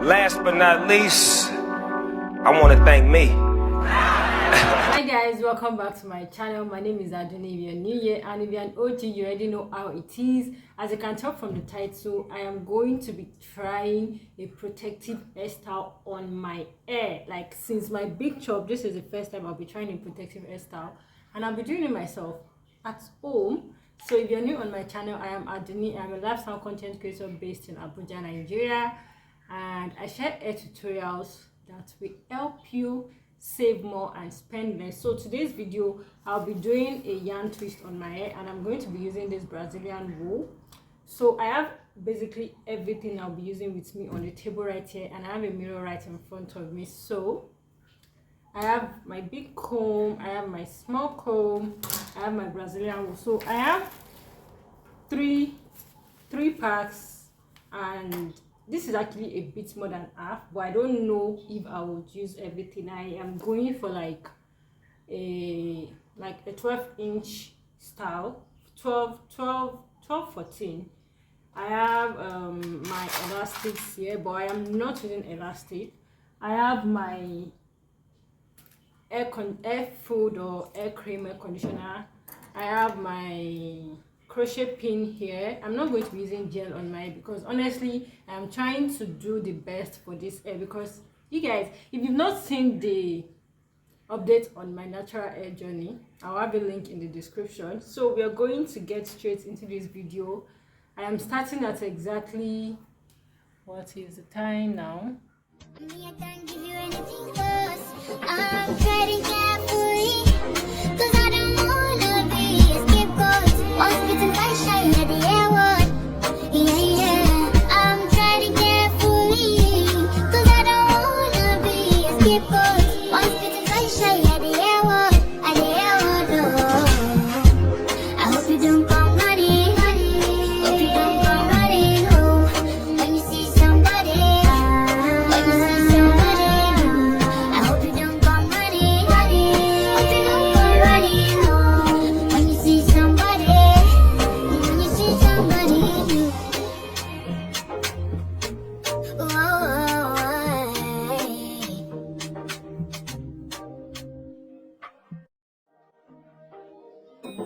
Last but not least, I want to thank me. Hi guys, welcome back to my channel. My name is ADUNNI'S. If you're new here and if you're an OG, you already know how it is. As you can tell from the title, I am going to be trying a protective hairstyle on my hair. Like, since my big chop, this is the first time I'll be trying a protective hairstyle, and I'll be doing it myself at home. So if you're new on my channel, I am ADUNNI'S. I'm a lifestyle content creator based in Abuja, Nigeria, and I share hair tutorials that will help you save more and spend less. So today's video, I'll be doing a yarn twist on my hair, and I'm going to be using this Brazilian wool. So I have basically everything I'll be using with me on the table right here, and I have a mirror right in front of me. So I have my big comb, I have my small comb, I have my Brazilian wool. So I have three packs, and this is actually a bit more than half, but I don't know if I would use everything. I am going for like a 12-inch style, 14. I have my elastics here, but I am not using elastic. I have my air food or air cream air conditioner. I have my crochet pin here. I'm not going to be using gel on my hair because honestly I'm trying to do the best for this hair, because you guys, if you've not seen the update on my natural hair journey, I'll have a link in the description. So we are going to get straight into this video. I am starting at exactly, what is the time now? I can't give you anything close. I'm treading carefully, cause I don't wanna be a scapegoat. Once bitten by shy at the airport. Yeah. I'm treading carefully, cause I don't wanna be a scapegoat. Once bitten by shy at the airport. At the airport, oh. I hope you don't come running. Hope you don't come running, oh. When you see somebody.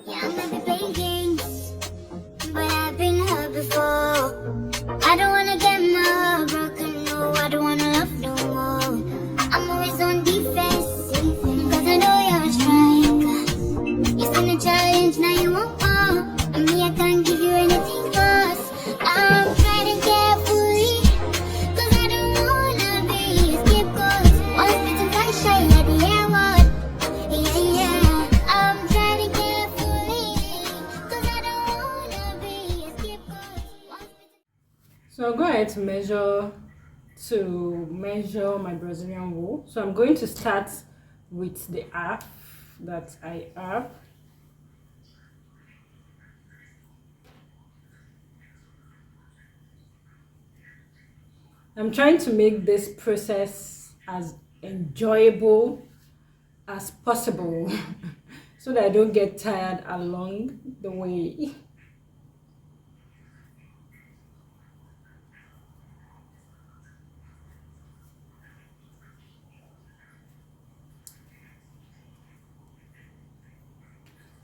Yeah, I might be playing games, but I've been hurt before. I don't wanna get my heart broken, no, I don't wanna love no more. I'm always on defense, cause I know you're a striker. You seen a challenge, now you want more. And me, I can't give you anything close. I'm treading carefully, cause I don't wanna be a scapegoat. Once bitten by shy at the airport. Yeah. I'm treading carefully, cause I don't wanna be a scapegoat. So I'll go ahead to measure my Brazilian wool. So I'm going to start with the half that I have. I'm trying to make this process as enjoyable as possible so that I don't get tired along the way.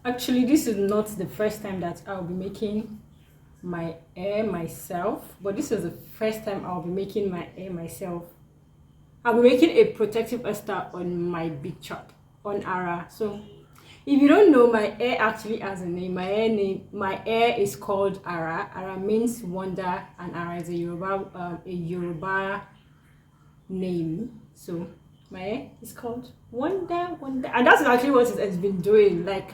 Actually, this is not the first time that I'll be making my hair myself, but this is the first time I'll be making my hair myself. I'll be making a protective hairstyle on my big chop, on Ara. So if you don't know, my hair actually has a name. My hair is called Ara. Ara means wonder, and Ara is a Yoruba name. So my hair is called Wonder, and that's actually what it has been doing. Like,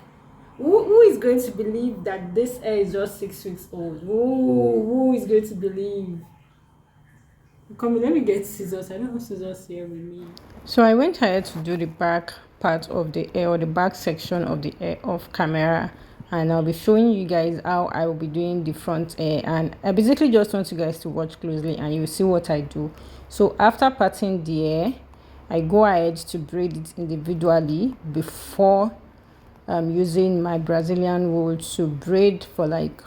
who is going to believe that this hair is just 6 weeks old? Who is going to believe? Come on, let me get scissors. I don't have scissors here with me. So I went ahead to do the back part of the hair, or the back section of the hair, off camera, and I'll be showing you guys how I will be doing the front hair. And I basically just want you guys to watch closely and you'll see what I do. So after parting the hair, I go ahead to braid it individually before using my Brazilian wool to braid for like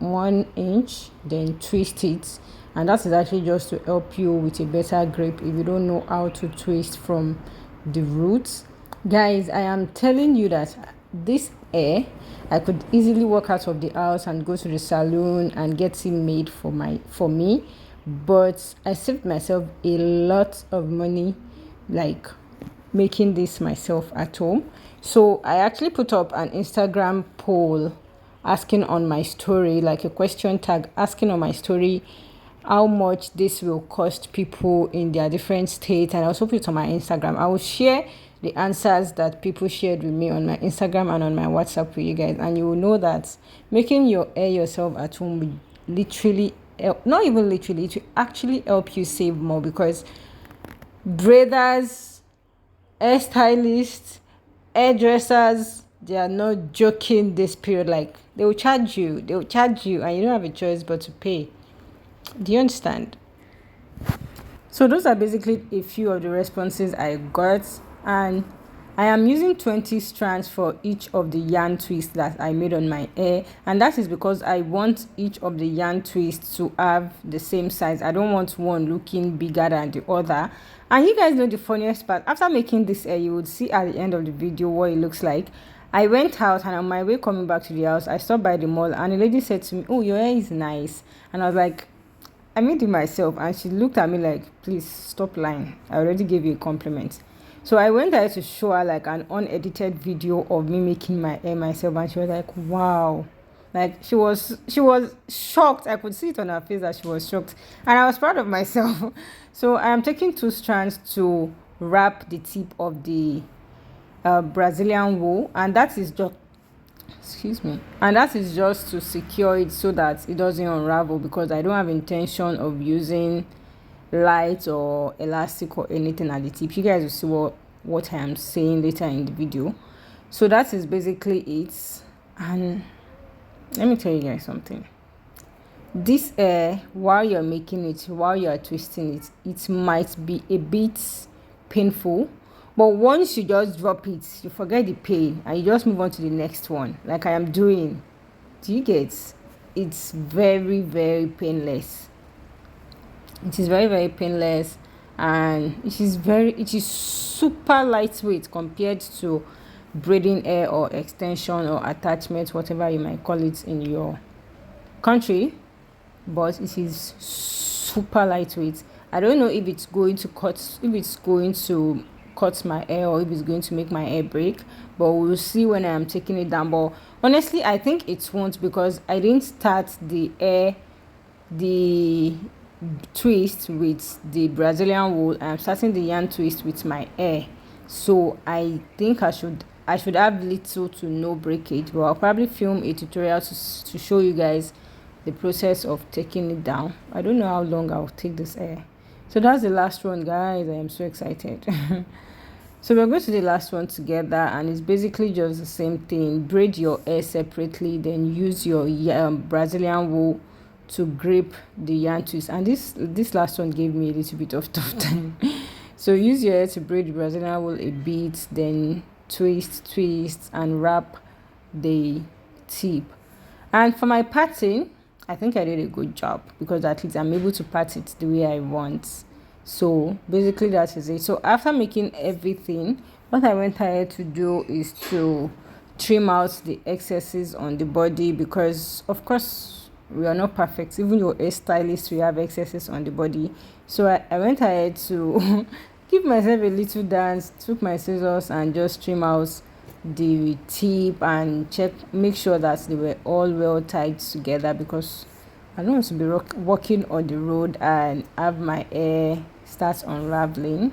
1 inch, then twist it and that is actually just to help you with a better grip if you don't know how to twist from the roots. Guys, I am telling you that this hair, I could easily walk out of the house and go to the salon and get it made for me, but I saved myself a lot of money, like making this myself at home. So I actually put up an Instagram poll asking on my story, like a question tag asking on my story how much this will cost people in their different states, and I also put it on my Instagram. I will share the answers that people shared with me on my Instagram and on my WhatsApp with you guys, and you will know that making your hair yourself at home will literally help, not even literally, it will actually help you save more, because braiders, hairstylists, hairdressers, they are not joking this period. Like, they will charge you, and you don't have a choice but to pay. Do you understand? So those are basically a few of the responses I got, and I am using 20 strands for each of the yarn twists that I made on my hair, and that is because I want each of the yarn twists to have the same size. I don't want one looking bigger than the other. And you guys know the funniest part, after making this hair, you would see at the end of the video what it looks like. I went out, and on my way coming back to the house, I stopped by the mall, and the lady said to me, "Oh, your hair is nice." And I was like, "I made it myself." And she looked at me like, "Please stop lying. I already gave you a compliment." So I went there to show her like an unedited video of me making my hair myself, and she was like, "Wow." Like, she was shocked. I could see it on her face that she was shocked, and I was proud of myself. So I am taking 2 strands to wrap the tip of the Brazilian wool, and that is just, and that is just to secure it so that it doesn't unravel, because I don't have intention of using light or elastic or anything at the tip. You guys will see what I am saying later in the video. So that is basically it. And let me tell you guys something. This hair, while you're making it, while you're twisting it, it might be a bit painful, but once you just drop it, you forget the pain and you just move on to the next one, like I am doing. Do you get? It's very, very painless. It is very, very painless, and it is super lightweight compared to braiding hair or extension or attachment, whatever you might call it in your country. But it is super lightweight. I don't know if it's going to cut my hair, or if it's going to make my hair break, but we'll see when I am taking it down. But honestly, I think it won't, because I didn't start the twist with the Brazilian wool. I'm starting the yarn twist with my hair, so I think I should have little to no breakage. But I'll probably film a tutorial to show you guys the process of taking it down. I don't know how long I'll take this hair. So that's the last one, guys. I am so excited. So we're going to the last one together, and it's basically just the same thing. Braid your hair separately, then use your Brazilian wool to grip the yarn twist. And this last one gave me a little bit of tough time. So use your hair to braid the Brazilian wool a bit, then twist and wrap the tip. And for my parting, I think I did a good job, because at least I'm able to part it the way I want. So basically that is it. So after making everything, what I went ahead to do is to trim out the excesses on the body, because of course we are not perfect. Even your hairstylist will have excesses on the body. So I went ahead to give myself a little dance, took my scissors and just trim out the tip and make sure that they were all well tied together, because I don't want to be walking on the road and have my hair start unraveling.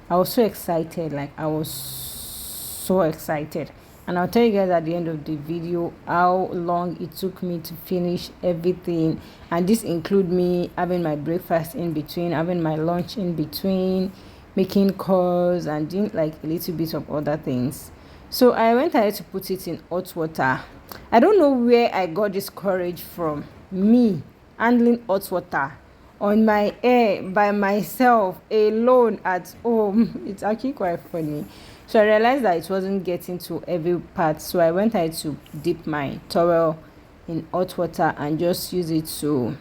I was so excited, like I was so excited. And I'll tell you guys at the end of the video how long it took me to finish everything, and this include me having my breakfast in between, having my lunch in between, making calls and doing like a little bit of other things. So I went ahead to put it in hot water. I don't know where I got this courage from, me handling hot water on my hair by myself alone at home. It's actually quite funny. So I realized that it wasn't getting to every part, so I went ahead to dip my towel in hot water and just use it to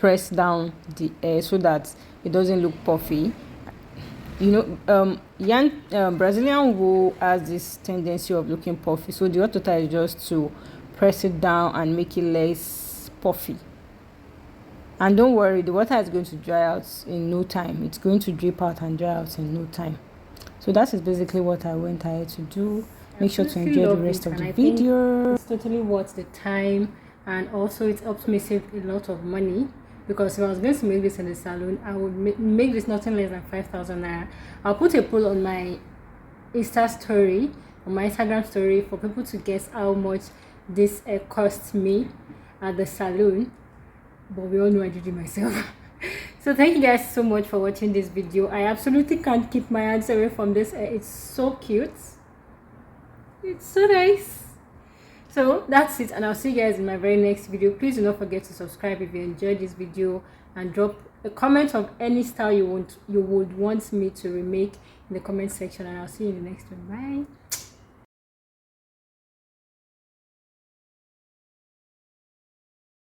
press down the hair so that it doesn't look puffy. You know, Brazilian wool has this tendency of looking puffy, so the hot water is just to press it down and make it less puffy. And don't worry, the water is going to dry out in no time. It's going to drip out and dry out in no time. So that is basically what I went ahead to do. Make sure to enjoy the rest of the video. It's totally worth the time, and also it helps me save a lot of money, because if I was going to make this in the salon, I would make this nothing less than 5,000 naira. I'll put a poll on my Instagram story for people to guess how much this cost me at the salon, but we all know I did it myself. So thank you guys so much for watching this video. I absolutely can't keep my hands away from this. It's so cute, it's so nice. So that's it, and I'll see you guys in my very next video. Please do not forget to subscribe if you enjoyed this video, and drop a comment of any style you would want me to remake in the comment section, and I'll see you in the next one. Bye.